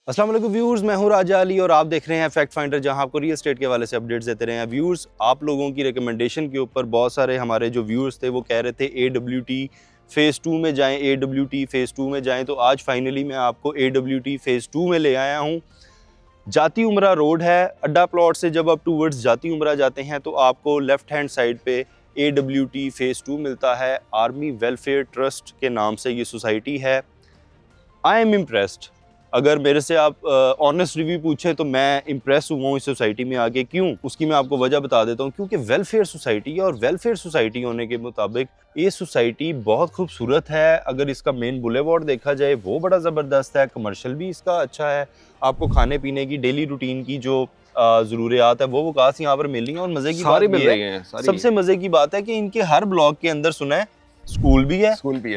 अस्सलाम वालेकुम व्यूअर्स, मैं हूं राजा अली और आप देख रहे हैं फैक्ट फाइंडर, जहां आपको रियल एस्टेट के हवाले से अपडेट्स देते रहे हैं। व्यूअर्स, आप लोगों की रिकमेंडेशन के ऊपर बहुत सारे हमारे जो व्यूअर्स थे वो कह रहे थे AWT फ़ेज़ 2 में जाएं, AWT फ़ेज़ 2 में जाएं। तो आज फाइनली मैं आपको AWT फ़ेज़ 2 में ले आया हूं। जाती उमरा रोड है, अड्डा प्लॉट से जब आप टूवर्ड्स जाती उमरा जाते हैं तो आपको लेफ़्ट हैंड साइड पे AWT फ़ेज़ 2 मिलता है। आर्मी वेलफेयर ट्रस्ट के नाम से ये सोसाइटी है। I am impressed. अगर मेरे से आप ऑनेस्ट रिव्यू पूछें तो मैं इम्प्रेस हुआ हूँ इस सोसाइटी में आके। क्यों, उसकी मैं आपको वजह बता देता हूँ। क्योंकि वेलफेयर सोसाइटी है और वेलफेयर सोसाइटी होने के मुताबिक ये सोसाइटी बहुत खूबसूरत है। अगर इसका मेन बुलेवार्ड देखा जाए वो बड़ा ज़बरदस्त है, कमर्शियल भी इसका अच्छा है। आपको खाने पीने की डेली रूटीन की जो ज़रूरियात है वो खास यहाँ पर मिल रही है। और मज़े की बात ये है, सबसे मज़े की बात है कि इनके हर ब्लॉक के अंदर सुना है स्कूल भी है,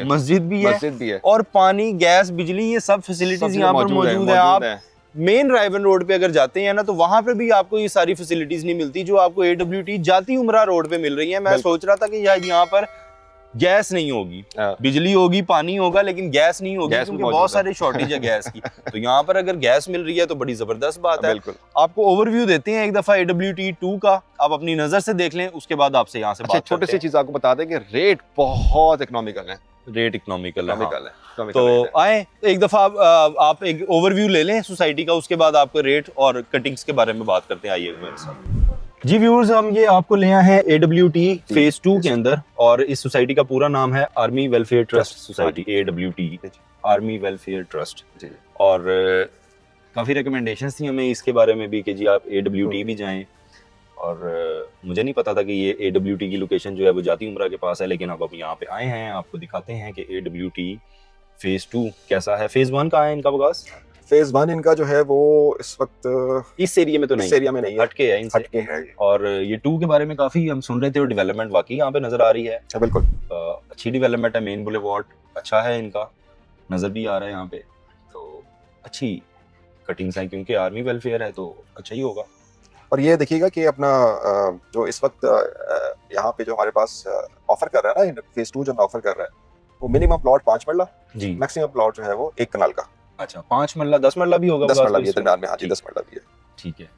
मस्जिद भी है और पानी, गैस, बिजली, ये सब फैसिलिटीज यहाँ पर मौजूद है। आप मेन रायवन रोड पे अगर जाते हैं ना तो वहां पे भी आपको ये सारी फैसिलिटीज नहीं मिलती जो आपको AWT जाती उमरा रोड पे मिल रही है। मैं सोच रहा था कि यहाँ पर गैस नहीं होगी, बिजली होगी, पानी होगा, लेकिन गैस नहीं होगी क्योंकि बहुत सारे शॉर्टेज है गैस की। तो यहाँ पर अगर गैस मिल रही है तो बड़ी जबरदस्त बात है। आपको ओवरव्यू देते हैं एक दफा AWT 2 का, आप अपनी नजर से देख लें, उसके बाद आपसे यहाँ से बात छोटी सी चीज आपको बता दें कि रेट बहुत इकोनॉमिकल है। रेट इकोनॉमिकल है। तो आए एक दफा आप एक ओवरव्यू ले लें सोसाइटी का, उसके बाद आपको रेट और कटिंग्स के बारे में बात करते हैं। आइए मेरे साथ। जी व्यूअर्स, हम ये आपको ले आए हैं AWT फ़ेज़ 2 के अंदर और इस सोसाइटी का पूरा नाम है army welfare trust society, AWT army welfare trust. और काफ़ी रिकमेंडेशंस थी हमें इसके बारे में भी कि जी आप AWT भी जाएं। और मुझे नहीं पता था कि ये AWT की लोकेशन जो है वो जाती उमरा के पास है, लेकिन अब यहाँ पे आए हैं, आपको दिखाते हैं कि AWT फ़ेज़ 2 कैसा है। फ़ेज़ 1 कहाँ है इनका बगास? फ़ेज़ 1 इनका जो है वो इस वक्त इस एरिया में तो नहीं, इस एरिया में नहीं है, हटके है इनसे। हटके है। और ये 2 के बारे में काफ़ी हम सुन रहे थे और डेवलपमेंट वाकई यहाँ पे नज़र आ रही है। बिल्कुल अच्छी डेवलपमेंट है, मेन बुलेवार्ड अच्छा है, इनका नज़र भी आ रहा है यहाँ पे। तो अच्छी कटिंग्स हैं क्योंकि आर्मी वेलफेयर है तो अच्छा ही होगा। और ये देखिएगा कि अपना जो इस वक्त यहाँ पे जो हमारे पास ऑफर कर रहा है ना, फ़ेज़ 2 जो ऑफर कर रहा है वो मिनिमम प्लॉट 5 मरला जी, मैक्सिमम प्लॉट जो है वो 1 कनाल का। अच्छा, 5 मरला, 10 मरला भी होगा? 10 मरला भी है दरमियान में, हाँ जी 10 मरला भी है। ठीक है,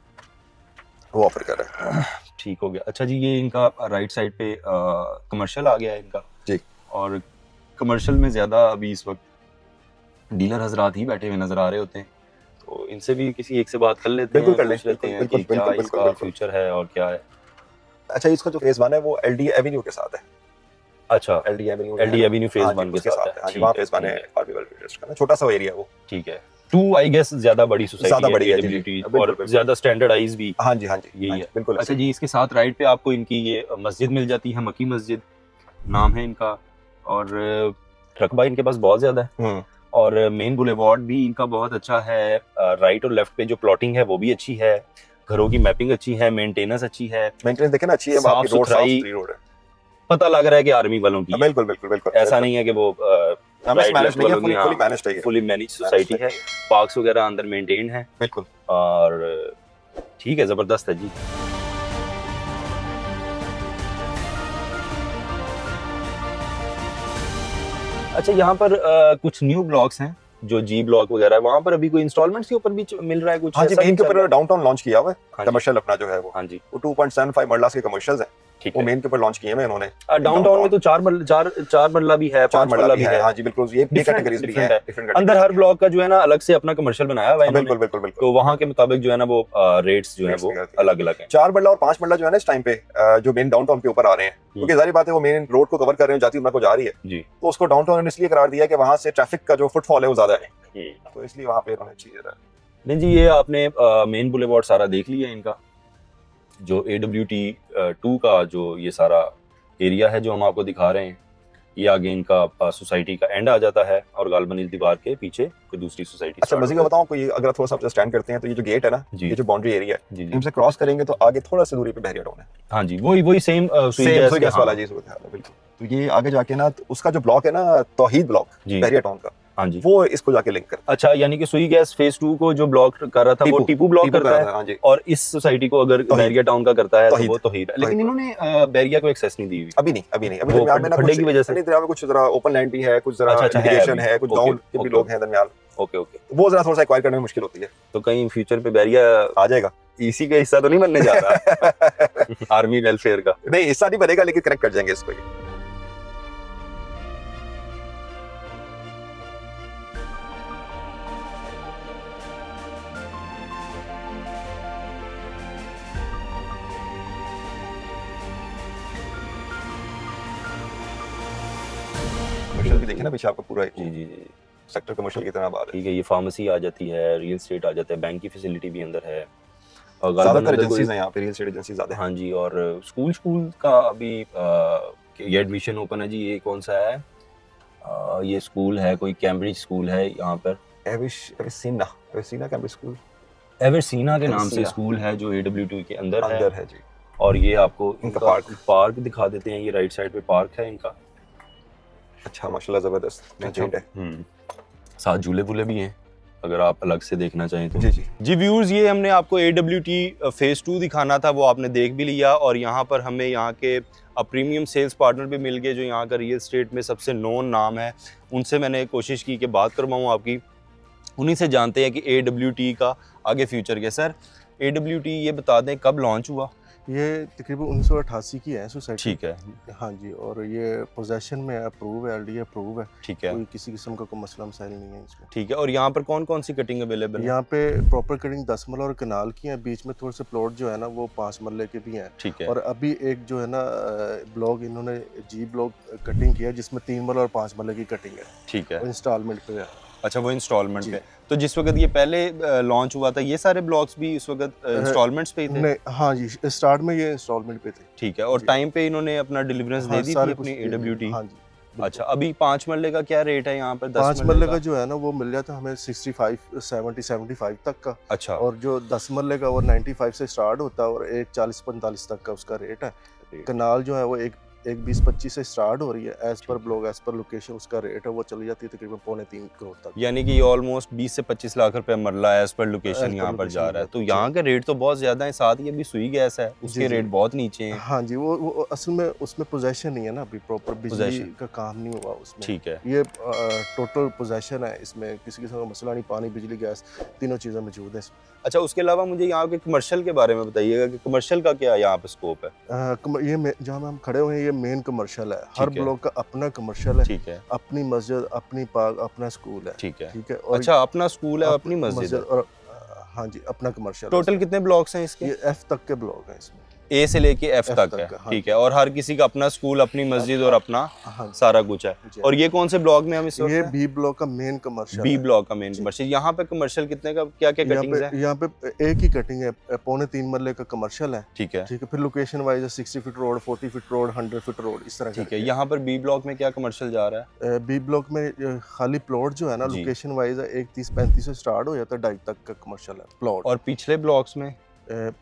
वो ऑफर कर रहा है। ठीक हो गया। अच्छा जी, ये इनका राइट साइड पे कमर्शियल आ गया है इनका जी। और कमर्शियल में ज़्यादा अभी इस वक्त डीलर हजरात ही बैठे हुए नज़र आ रहे होते हैं, तो इनसे भी किसी एक से बात कर लेते हैं। बिल्कुल कर लेते हैं कि क्या इसका फ्यूचर है और क्या है। अच्छा, इसका जो फ़ेज़ 1 है वो LD एवेन्यू के साथ है। अच्छा, LD एवेन्यू फ़ेज़ 1 के साथ है। हाँ जी, वहाँ फ़ेज़ 1 है आर्मी वेलफेयर ट्रस्ट का ना, छोटा सा एरिया वो। ठीक है। 2 आई गेस ज़्यादा बड़ी सोसाइटी, ज़्यादा बड़ी है AWT और ज़्यादा स्टैंडर्डाइज भी। हाँ जी, हाँ जी, यही है बिल्कुल। अच्छा जी, इसके साथ राइट पे आपको इनकी ये मस्जिद मिल जाती है, मक्की मस्जिद नाम है इनका। और रकबा इनके पास बहुत ज़्यादा है और मेन बुलेवार्ड भी इनका बहुत अच्छा है। राइट और लेफ्ट पे जो प्लॉटिंग है वो भी अच्छी है, घरों की मैपिंग अच्छी है, मेंटेनेंस अच्छी है। मेंटेनेंस देखें ना अच्छी है, वहाँ की रोड साफ सुथरी रोड है, पता लग रहा है कि आर्मी वालों की। बिल्कुल बिल्कुल बिल्कुल, ऐसा नहीं है कि वो फुली मैनेज सोसाइटी है। पार्क्स वगैरह अंदर मेंटेन है बिल्कुल और ठीक है, जबरदस्त है जी। अच्छा, यहाँ पर कुछ न्यू ब्लॉक्स हैं जो G ब्लॉक वगैरह है, वहाँ पर अभी कोई इंस्टॉलमेंट्स के ऊपर भी मिल रहा है कुछ? हाँ जी, मेन के ऊपर डाउनटाउन लॉन्च किया हुआ है कमर्शियल अपना जो है वो। हाँ जी, वो 2.75 मरलास के कमर्शियल्स हैं, ठीक वो है, मेन के ऊपर लॉन्च किए हैं इन्होंने। डाउनटाउन में तो 4 मरला भी है, 5 मरला भी है। हाँ जी बिल्कुल, ये कैटेगरीज भी है। अंदर हर ब्लॉक का जो है ना अलग से अपना कमर्शियल बनाया हुआ है। बिल्कुल बिल्कुल बिल्कुल, तो वहाँ के मुताबिक जो है ना वो रेट्स जो है वो अलग अलग हैं। 4 मरला और 5 मरला जो है ना इस टाइम पे जो मेन डाउनटाउन के ऊपर आ रहे हैं, क्योंकि जाहिर बात है वो मेन रोड को कवर कर रहे हैं, जाती उमरा को जा रही है जी, तो उसको डाउनटाउन इसलिए करार दिया कि वहाँ से ट्रैफिक का जो फुटफॉल है वो ज्यादा है, तो इसलिए वहाँ पे उन्होंने चीज। नहीं जी, ये आपने मेन बुलेवार्ड सारा देख लिया इनका, जो AWT 2 का जो ये सारा एरिया है जो हम आपको दिखा रहे हैं, ये आगे इनका सोसाइटी का एंड आ जाता है और गालबन इस दीवार के पीछे कोई दूसरी सोसाइटी। अच्छा, मज़े का बताऊं आपको, ये अगर थोड़ा सा स्टैंड करते हैं तो ये जो गेट है ना, ये जो बाउंड्री एरिया है, इनसे क्रॉस करेंगे तो आगे थोड़ा सा दूरी पे बहरिया टाउन है। हाँ जी, वही सेम गैस वाला जी, बिल्कुल। तो ये आगे जाके ना उसका जो ब्लॉक है ना, तौहीद ब्लॉक बहरिया टाउन का, हाँ जी, वो इसको जाके लिंक करता है। अच्छा, यानी कि सुई गैस फ़ेज़ 2 को जो ब्लॉक कर रहा था वो टीपू ब्लॉक करता है, हाँ जी, और इस सोसाइटी को अगर बैरिया टाउन का करता है तो वो तौहीद। लेकिन इन्होंने बैरिया को एक्सेस नहीं दी हुई अभी नहीं दरमियान में ना, खड्डे की वजह से नहीं, दरमियान में कुछ जरा ओपन लैंड भी है, कुछ जरा इरिगेशन है, कुछ गांव के भी लोग हैं दरमियान, ओके ओके, वो जरा थोड़ा सा एक्वायर करने में मुश्किल होती है। तो कहीं फ्यूचर पे बैरिया आ जाएगा, इसी का हिस्सा तो नहीं बनने जा रहा आर्मी वेलफेयर का? नहीं हिस्सा नहीं बनेगा, लेकिन कनेक्ट कर जाएंगे इसको। कमर्शियल भी देखे ना पीछे आपको पूरा जी जी जी, सेक्टर कमर्शियल की तरह बात है। ठीक है। ये फार्मेसी आ जाती है, रियल एस्टेट आ जाता है, बैंक की फैसिलिटी भी अंदर है, और ज्यादातर गालिबन एजेंसीज हैं यहाँ पे, रियल एस्टेट एजेंसी ज्यादा है। हाँ जी। और स्कूल का अभी ये एडमिशन ओपन है जी। ये कौन सा है? ये स्कूल है, कोई कैम्ब्रिज स्कूल है यहाँ पर, एविसीना कैम्ब्रिज स्कूल, एवर्सीना के नाम से एवर्सीना। स्कूल है, जो AWT के अंदर है जी। और ये आपको इनका पार्क दिखा देते हैं। ये राइट साइड पे पार्क है इनका। अच्छा माशाल्लाह, जबरदस्त मेंटेन्ड है। साथ झूले वूले भी हैं अगर आप अलग से देखना चाहें तो। जी जी जी व्यूअर्स, ये हमने आपको AWT फेज़ 2 दिखाना था, वो आपने देख भी लिया। और यहाँ पर हमें यहाँ के प्रीमियम सेल्स पार्टनर भी मिल गए, जो यहाँ का रियल एस्टेट में सबसे नोन नाम है। उनसे मैंने कोशिश की कि बात करवाऊँ आपकी, उन्हीं से जानते हैं कि AWT का आगे फ्यूचर क्या। सर, AWT ये बता दें कब लॉन्च हुआ? ये तकरीबन 1988 की है सोसाइटी। ठीक है। हाँ जी, और ये पोजेशन में अप्रूव है, LD अप्रूव है। ठीक है। कोई किसी किस्म का कोई मसला मसाइल नहीं है इसमें। ठीक है। और यहाँ पर कौन कौन सी कटिंग अवेलेबल है? यहाँ पे प्रॉपर कटिंग 10 मरला और कनाल की है, बीच में थोड़े से प्लॉट जो है ना वो 5 मरले के भी हैं। ठीक है। और अभी एक जो है ना ब्लॉक इन्होंने G ब्लॉक कटिंग किया, जिसमें 3 मरला और 5 मरले की कटिंग है। ठीक है। इंस्टॉलमेंट पे है। अच्छा, वो इंस्टॉलमेंट पे। तो जिस वक्त ये पहले लॉन्च हुआ था, ये सारे ब्लॉक्स भी इस वक्त इंस्टॉलमेंट्स पे ही थे? नहीं, हाँ जी, स्टार्ट में ये इंस्टॉलमेंट पे थे। ठीक है। और टाइम पे इन्होंने अपना डिलीवरेंस दे दी थी अपनी AWT? हाँ जी। अच्छा, अभी 5 मरले का क्या रेट है यहाँ पर? 5 मरले का जो है ना वो मिल जाता है हमें 65, 70, 75 तक का। अच्छा। और जो 10 मरले का वो 95 से स्टार्ट होता है और 140-45 तक का उसका रेट है। कनाल जो है वो एक 20-25 से स्टार्ट हो रही है। As per block, as per location उसका रेट है वो चली जाती है तकरीबन 2.25 करोड़ तक। यानी कि ये ऑलमोस्ट 20 से 25 लाख रुपए मरला एज पर लोकेशन यहाँ पर जा रहा है। तो यहाँ के रेट तो बहुत ज्यादा है। साथ ही अभी सुई गैस है, उसके रेट बहुत नीचे हैं। हाँ जी, वो असल में उसमें पोजेशन नहीं है ना, अभी प्रॉपर बिजली का काम नहीं हुआ उसमें। ठीक है। ये टोटल पोजेशन है, इसमें किसी किस्म का मसला नहीं, पानी बिजली गैस तीनों चीज़ें मौजूद हैं। अच्छा, उसके अलावा मुझे यहाँ के कमर्शियल के बारे में बताइएगा कि कमर्शियल का क्या यहाँ पे स्कोप है? ये जहाँ हम खड़े हुए हैं ये मेन कमर्शियल है। हर ब्लॉक का अपना कमर्शियल है। ठीक है। अपनी मस्जिद, अपनी पार्क, अपना स्कूल है। ठीक है। ठीक है। अच्छा, अपना स्कूल है, अपनी मस्जिद और हाँ जी, अपना कमर्शियल। टोटल कितने ब्लॉक्स हैं इसके? ये F तक के ब्लॉक हैं इसमें, A से लेके F तक है। हाँ। ठीक है। और हर किसी का अपना स्कूल, अपनी मस्जिद और अपना सारा कुछ है। और ये कौन से ब्लॉक में हम इस वक्त? ये B ब्लॉक का मेन कमर्शियल। B ब्लॉक का मेन कमर्शियल। यहाँ पे कमर्शियल कितने का, क्या क्या कटिंग्स है? यहाँ पे एक ही कटिंग है, 2.25 मरले का कमर्शियल है। ठीक है। ठीक है। फिर location wise 60 feet road, 40 feet road, 100 feet road, इस तरह। ठीक है। यहाँ पर B ब्लॉक में क्या कमर्शियल जा रहा है? B ब्लॉक में खाली प्लॉट जो है ना लोकेशन वाइज 130-35 से स्टार्ट हो जाता है, 2.5 तक का कमर्शियल है प्लॉट। और पिछले ब्लॉक्स में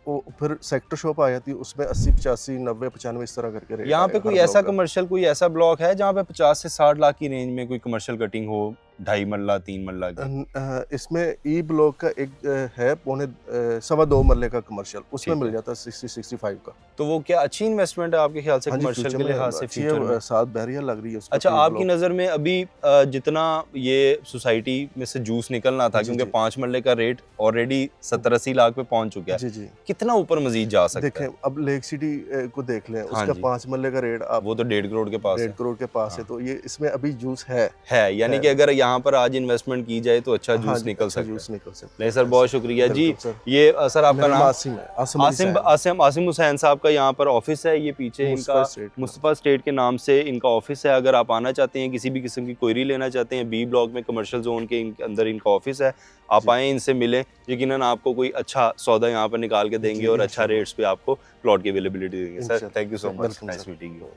वो फिर सेक्टर शॉप आ जाती है, उसमें 80, 85, 90, 95 इस तरह करके रेट। यहाँ पे कोई ऐसा कमर्शियल, कोई ऐसा ब्लॉक है जहाँ पे 50 से 60 लाख की रेंज में कोई कमर्शियल कटिंग हो, 2.5 मरला 3 मरला की? इसमें E ब्लॉक का एक है 2.25 मरले का कमर्शियल, उसमें मिल जाता है 60-65 का। तो वो क्या अच्छी इन्वेस्टमेंट है आपके ख्याल से कमर्शियल के लिहाज से? फ्यूचर में साथ बैरियर लग रही है उसका। अच्छा, आपकी नज़र में अभी जितना ये सोसाइटी में से जूस निकलना था, क्योंकि 5 मरले का रेट ऑलरेडी 70-80 लाख पे पहुंच चुका है, जी, कितना ऊपर मजीद जा सकता है? देखें, अब लेक सिटी को देख लें, उसका 5 मरले का रेट वो तो 1.5 करोड़ के पास है। 1.5 करोड़ के पास है। तो ये इसमें अभी जूस है। यानी कि अगर यहाँ पर आज इन्वेस्टमेंट की जाए तो अच्छा जूस निकल सकता है। नहीं सर, बहुत शुक्रिया जी। ये सर आपका नाम? आसिम हुसैन साहब का यहाँ पर ऑफिस है। ये पीछे इनका मुस्तफा स्टेट के नाम से इनका ऑफिस है। अगर आप आना चाहते हैं, किसी भी किस्म की क्वेरी लेना चाहते हैं, B ब्लॉक में कमर्शियल जोन के अंदर इनका ऑफिस है। आप आएँ, इनसे मिलें, यकीनन आपको कोई अच्छा सौदा यहाँ पर निकाल के देंगे और अच्छा रेट्स पे आपको प्लॉट की अवेलेबिलिटी देंगे। Sir, thank you so much, nice meeting you.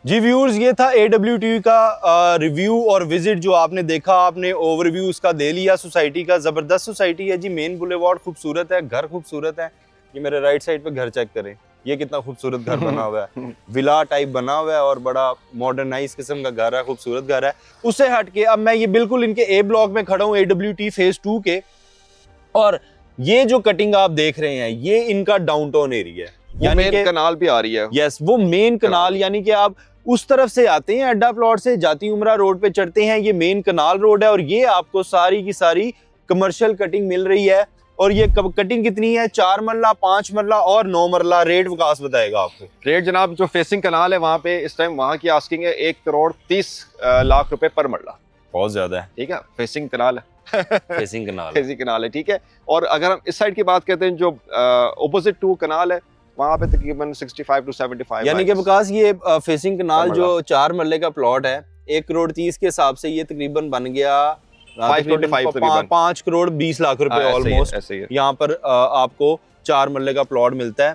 जी व्यूअर्स, ये था AWT का रिव्यू और विजिट जो आपने देखा। आपने ओवरव्यू उसका दे लिया सोसाइटी का। ज़बरदस्त सोसाइटी है जी। मेन बुलेवार्ड खूबसूरत है, घर खूबसूरत है। ये मेरे राइट साइड पे घर चेक करें, ये कितना खूबसूरत घर बना हुआ है, विला टाइप बना हुआ है और बड़ा मॉडर्नाइज किस्म का घर है, खूबसूरत घर है। उससे हट के अब मैं ये बिल्कुल इनके A ब्लॉक में खड़ा हूँ, AWT फेज 2 के। और ये जो कटिंग आप देख रहे हैं, ये इनका डाउनटाउन एरिया है, यानी कि कनाल भी आ रही है। यस, वो मेन कनाल, यानी कि आप उस तरफ से आते हैं, अड्डा प्लॉट से जाती उमरा रोड पे चढ़ते हैं, ये मेन कनाल रोड है और ये आपको सारी की सारी कमर्शियल कटिंग मिल रही है। और ये कटिंग कितनी है, 4 मरला, 5 मरला और 9 मरला। रेट विकास बताएगा आपको। रेट जनाब जो फेसिंग कनाल है वहाँ पे इस टाइम वहाँ की आस्किंग है 1,30,00,000 रुपए पर मरला। बहुत ज्यादा है। ठीक है, फेसिंग कनाल है फेसिंग कनाल फेसिंग कनाल है, ठीक है। और अगर हम इस साइड की बात करते हैं जो ऑपोजिट टू कनाल है वहाँ पे तकरीबन 65 to 75। यानी कि विकास ये फेसिंग कनाल जो 4 मरले का प्लॉट है 1,30,00,000 के हिसाब से ये तकरीबन बन गया 5 करोड़ 20 लाख रुपए ऑलमोस्ट। यहाँ पर आपको 4 मरले का प्लॉट मिलता है।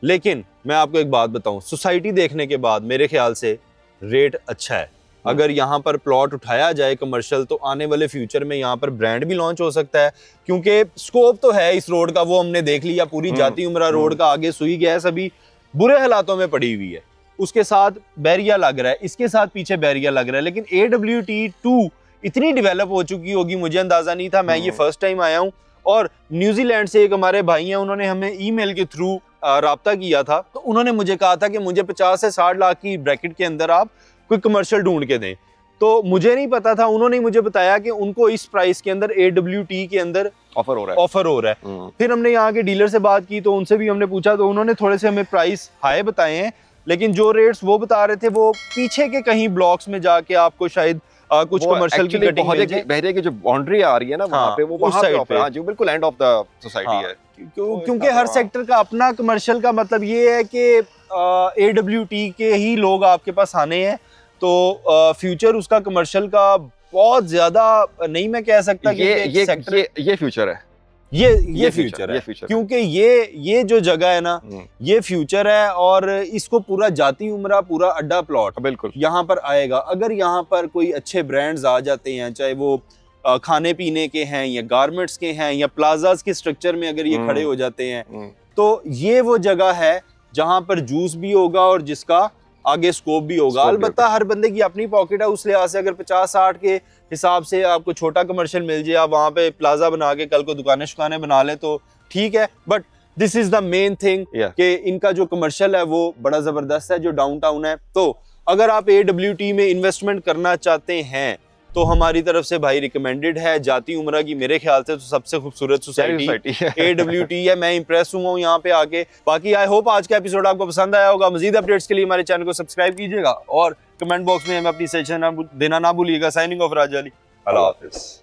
लेकिन मैं आपको एक बात बताऊं, सोसाइटी देखने के बाद मेरे ख्याल से रेट अच्छा है। अगर यहाँ पर प्लॉट उठाया जाए कमर्शियल तो आने वाले फ्यूचर में यहाँ पर ब्रांड भी लॉन्च हो सकता है, क्योंकि स्कोप तो है इस रोड का, वो हमने देख लिया। पूरी जाती उमरा रोड का आगे सुई गैस अभी बुरे हालातों में पड़ी हुई है, उसके साथ बैरिया लग रहा है, इसके साथ पीछे बैरिया लग रहा है। लेकिन AWT2 इतनी डेवलप हो चुकी होगी, मुझे अंदाजा नहीं था। मैं ये फर्स्ट टाइम आया हूँ और न्यूजीलैंड से एक हमारे भाई हैं, उन्होंने हमें ईमेल के थ्रू राब्ता किया था। तो उन्होंने मुझे कहा था कि मुझे 50 से 60 लाख की ब्रैकेट के अंदर आप कोई कमर्शियल ढूंढ के दें। तो मुझे नहीं पता था, उन्होंने मुझे बताया कि उनको इस प्राइस के अंदर AWT के अंदर ऑफर हो रहा है। फिर हमने यहाँ के डीलर से बात की तो उनसे भी हमने पूछा तो उन्होंने थोड़े से हमें प्राइस हाई बताए हैं, लेकिन जो रेट्स वो बता रहे थे वो पीछे के कहीं ब्लॉक्स में जाके आपको शायद कुछ कमर्शियल की कटिंग मिल जाए। बहरिया की जो बाउंड्री आ रही है ना वहाँ पे, वो वहाँ पे हाँ जी बिल्कुल एंड ऑफ द सोसाइटी है। क्योंकि हर सेक्टर का अपना कमर्शियल का मतलब ये है कि AWT के ही लोग आपके पास आने हैं, तो फ्यूचर उसका कमर्शियल का बहुत ज्यादा नहीं मैं कह सकता कि ये फ्यूचर है, ये फ्यूचर है, क्योंकि ये जो जगह है ना ये फ्यूचर है। और इसको पूरा जाती उमरा पूरा अड्डा प्लॉट बिल्कुल यहाँ पर आएगा। अगर यहाँ पर कोई अच्छे ब्रांड्स आ जाते हैं, चाहे वो खाने पीने के हैं या गारमेंट्स के हैं या प्लाजाज के स्ट्रक्चर में अगर ये खड़े हो जाते हैं, तो ये वो जगह है जहाँ पर जूस भी होगा और जिसका आगे स्कोप भी होगा। अलबत्ता हर बंदे की अपनी पॉकेट है, उस लिहाज से अगर 50-60 के हिसाब से आपको छोटा कमर्शियल मिल जाए, आप वहाँ पे प्लाजा बना के कल को दुकानें बना ले तो ठीक है। But this is the main thing कि इनका जो कमर्शियल है वो बड़ा जबरदस्त है, जो डाउनटाउन है। तो अगर आप AWT में इन्वेस्टमेंट करना चाहते हैं तो हमारी तरफ से भाई रिकमेंडेड है। जाती उमरा की मेरे ख्याल से तो सबसे खूबसूरत सोसाइटी AWT है। मैं इंप्रेस हुआ हूँ यहाँ पे आके। बाकी आई होप आज का एपिसोड आपको पसंद आया होगा। मजीद अपडेट्स के लिए हमारे चैनल को सब्सक्राइब कीजिएगा और कमेंट बॉक्स में हमें अपनी सजेशन देना ना भूलिएगा। साइनिंग ऑफ राजा अली, अल्लाह हाफिज़।